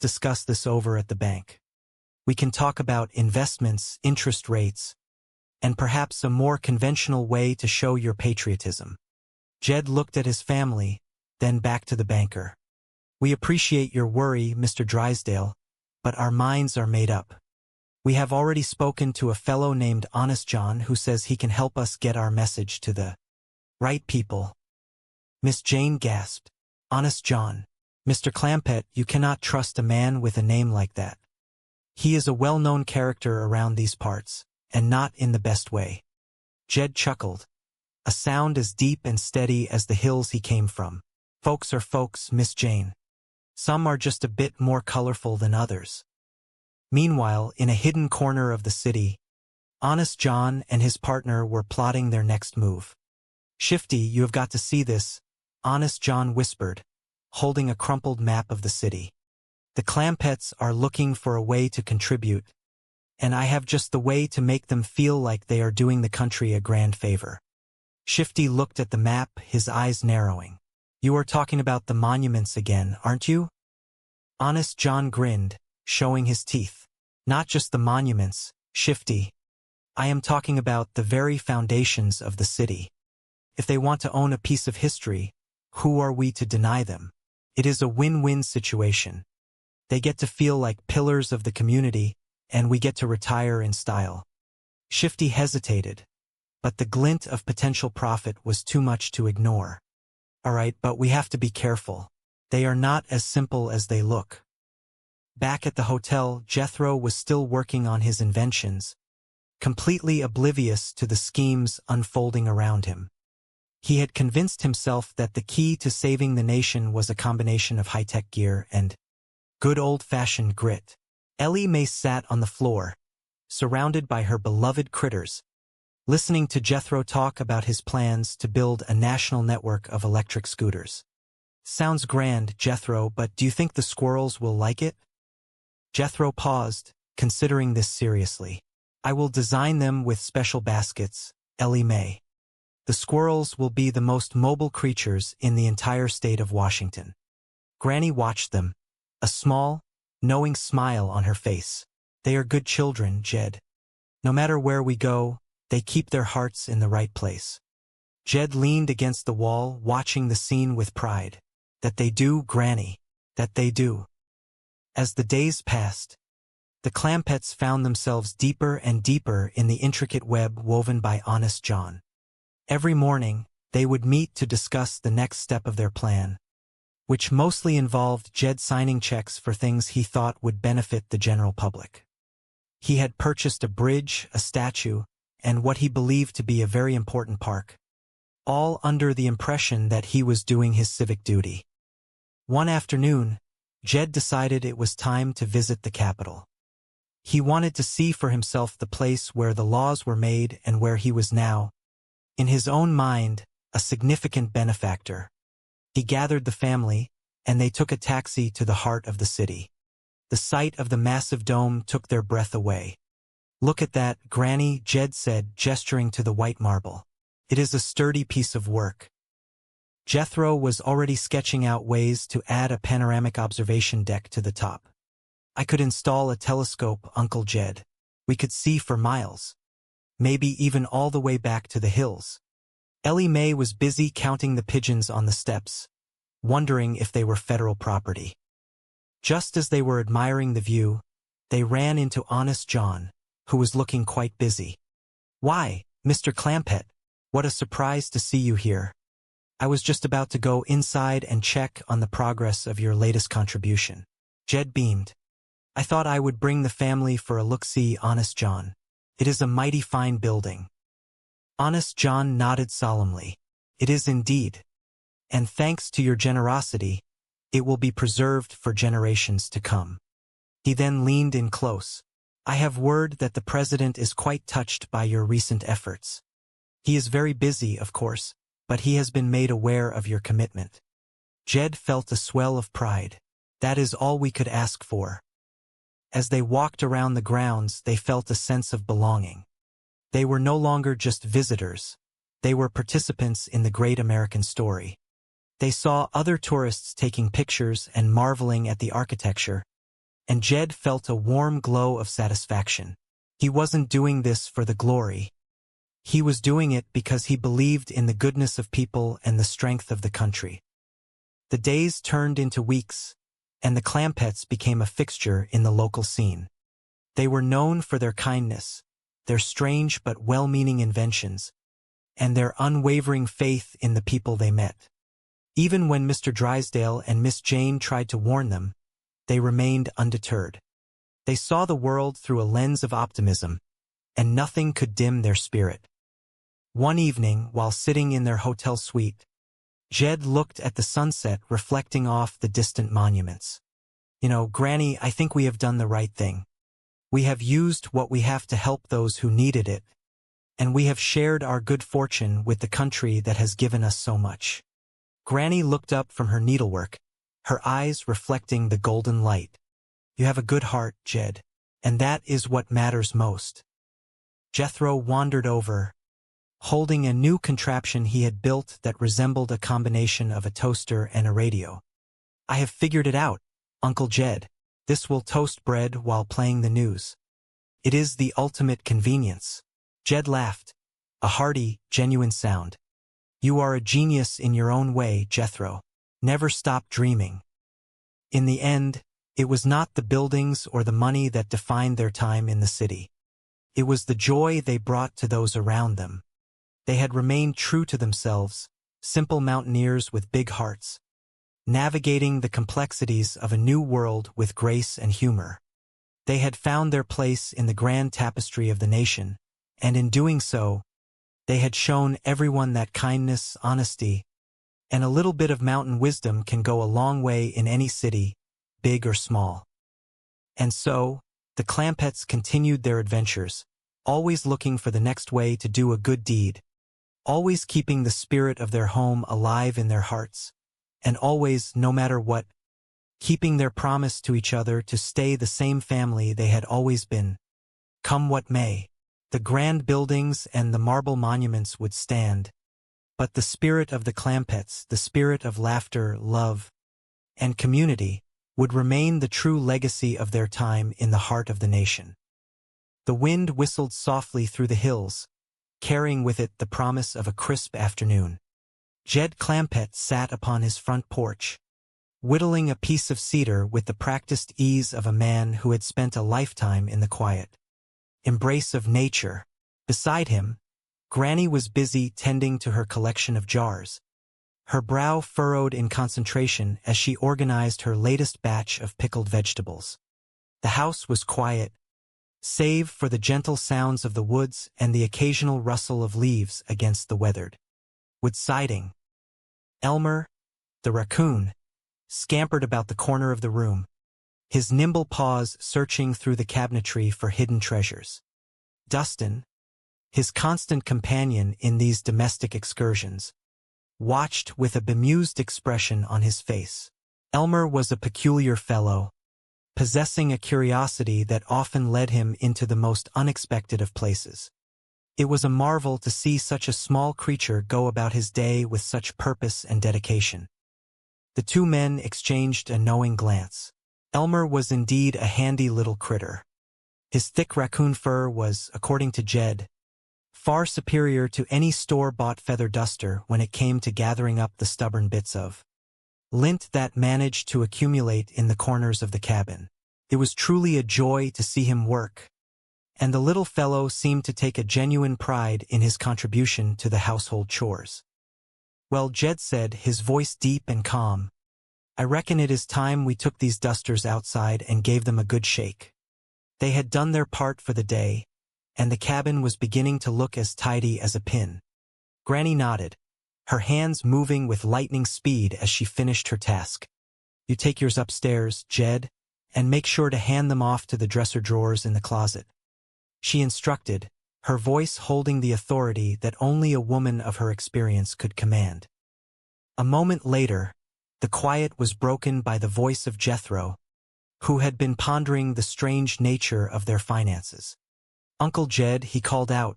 discuss this over at the bank. We can talk about investments, interest rates, and perhaps a more conventional way to show your patriotism. Jed looked at his family, then back to the banker. We appreciate your worry, Mr. Drysdale, but our minds are made up. We have already spoken to a fellow named Honest John who says he can help us get our message to the right people. Miss Jane gasped. Honest John. Mr. Clampett, you cannot trust a man with a name like that. He is a well-known character around these parts, and not in the best way. Jed chuckled. A sound as deep and steady as the hills he came from. Folks are folks, Miss Jane. Some are just a bit more colorful than others. Meanwhile, in a hidden corner of the city, Honest John and his partner were plotting their next move. Shifty, you have got to see this, Honest John whispered, holding a crumpled map of the city. The Clampetts are looking for a way to contribute, and I have just the way to make them feel like they are doing the country a grand favor. Shifty looked at the map, his eyes narrowing. You are talking about the monuments again, aren't you? Honest John grinned, showing his teeth. Not just the monuments, Shifty. I am talking about the very foundations of the city. If they want to own a piece of history, who are we to deny them? It is a win-win situation. They get to feel like pillars of the community, and we get to retire in style. Shifty hesitated, but the glint of potential profit was too much to ignore. All right, but we have to be careful. They are not as simple as they look. Back at the hotel, Jethro was still working on his inventions, completely oblivious to the schemes unfolding around him. He had convinced himself that the key to saving the nation was a combination of high-tech gear and good old-fashioned grit. Ellie Mae sat on the floor, surrounded by her beloved critters, listening to Jethro talk about his plans to build a national network of electric scooters. Sounds grand, Jethro, but do you think the squirrels will like it? Jethro paused, considering this seriously. I will design them with special baskets, Ellie Mae. The squirrels will be the most mobile creatures in the entire state of Washington. Granny watched them, a small, knowing smile on her face. They are good children, Jed. No matter where we go, they keep their hearts in the right place. Jed leaned against the wall, watching the scene with pride. That they do, Granny. That they do. As the days passed, the Clampetts found themselves deeper and deeper in the intricate web woven by Honest John. Every morning, they would meet to discuss the next step of their plan, which mostly involved Jed signing checks for things he thought would benefit the general public. He had purchased a bridge, a statue, and what he believed to be a very important park, all under the impression that he was doing his civic duty. One afternoon, Jed decided it was time to visit the Capitol. He wanted to see for himself the place where the laws were made and where he was now, in his own mind, a significant benefactor. He gathered the family, and they took a taxi to the heart of the city. The sight of the massive dome took their breath away. Look at that, Granny, Jed said, gesturing to the white marble. It is a sturdy piece of work. Jethro was already sketching out ways to add a panoramic observation deck to the top. I could install a telescope, Uncle Jed. We could see for miles. Maybe even all the way back to the hills. Ellie Mae was busy counting the pigeons on the steps, wondering if they were federal property. Just as they were admiring the view, they ran into Honest John, who was looking quite busy. Why, Mr. Clampett, what a surprise to see you here. I was just about to go inside and check on the progress of your latest contribution. Jed beamed. I thought I would bring the family for a look-see, Honest John. It is a mighty fine building. Honest John nodded solemnly. It is indeed. And thanks to your generosity, it will be preserved for generations to come. He then leaned in close. I have word that the President is quite touched by your recent efforts. He is very busy, of course, but he has been made aware of your commitment. Jed felt a swell of pride. That is all we could ask for. As they walked around the grounds, they felt a sense of belonging. They were no longer just visitors. They were participants in the great American story. They saw other tourists taking pictures and marveling at the architecture, and Jed felt a warm glow of satisfaction. He wasn't doing this for the glory. He was doing it because he believed in the goodness of people and the strength of the country. The days turned into weeks, and the Clampetts became a fixture in the local scene. They were known for their kindness, their strange but well-meaning inventions, and their unwavering faith in the people they met. Even when Mr. Drysdale and Miss Jane tried to warn them, they remained undeterred. They saw the world through a lens of optimism, and nothing could dim their spirit. One evening, while sitting in their hotel suite, Jed looked at the sunset reflecting off the distant monuments. Granny, I think we have done the right thing. We have used what we have to help those who needed it, and we have shared our good fortune with the country that has given us so much. Granny looked up from her needlework, her eyes reflecting the golden light. You have a good heart, Jed, and that is what matters most. Jethro wandered over, holding a new contraption he had built that resembled a combination of a toaster and a radio. I have figured it out, Uncle Jed. This will toast bread while playing the news. It is the ultimate convenience. Jed laughed, a hearty, genuine sound. You are a genius in your own way, Jethro. Never stop dreaming. In the end, it was not the buildings or the money that defined their time in the city. It was the joy they brought to those around them. They had remained true to themselves, simple mountaineers with big hearts, navigating the complexities of a new world with grace and humor. They had found their place in the grand tapestry of the nation, and in doing so, they had shown everyone that kindness, honesty, and a little bit of mountain wisdom can go a long way in any city, big or small. And so, the Clampetts continued their adventures, always looking for the next way to do a good deed, always keeping the spirit of their home alive in their hearts, and always, no matter what, keeping their promise to each other to stay the same family they had always been. Come what may, the grand buildings and the marble monuments would stand, but the spirit of the Clampetts, the spirit of laughter, love, and community, would remain the true legacy of their time in the heart of the nation. The wind whistled softly through the hills, carrying with it the promise of a crisp afternoon. Jed Clampett sat upon his front porch, whittling a piece of cedar with the practiced ease of a man who had spent a lifetime in the quiet embrace of nature. Beside him, Granny was busy tending to her collection of jars, her brow furrowed in concentration as she organized her latest batch of pickled vegetables. The house was quiet, save for the gentle sounds of the woods and the occasional rustle of leaves against the weathered wood siding. Elmer, the raccoon, scampered about the corner of the room, his nimble paws searching through the cabinetry for hidden treasures. Dustin, his constant companion in these domestic excursions, watched with a bemused expression on his face. Elmer was a peculiar fellow, possessing a curiosity that often led him into the most unexpected of places. It was a marvel to see such a small creature go about his day with such purpose and dedication. The two men exchanged a knowing glance. Elmer was indeed a handy little critter. His thick raccoon fur was, according to Jed, far superior to any store-bought feather duster when it came to gathering up the stubborn bits of lint that managed to accumulate in the corners of the cabin. It was truly a joy to see him work, and the little fellow seemed to take a genuine pride in his contribution to the household chores. Well, Jed said, his voice deep and calm, I reckon it is time we took these dusters outside and gave them a good shake. They had done their part for the day, and the cabin was beginning to look as tidy as a pin. Granny nodded, her hands moving with lightning speed as she finished her task. You take yours upstairs, Jed, and make sure to hand them off to the dresser drawers in the closet. She instructed, her voice holding the authority that only a woman of her experience could command. A moment later, the quiet was broken by the voice of Jethro, who had been pondering the strange nature of their finances. Uncle Jed, he called out,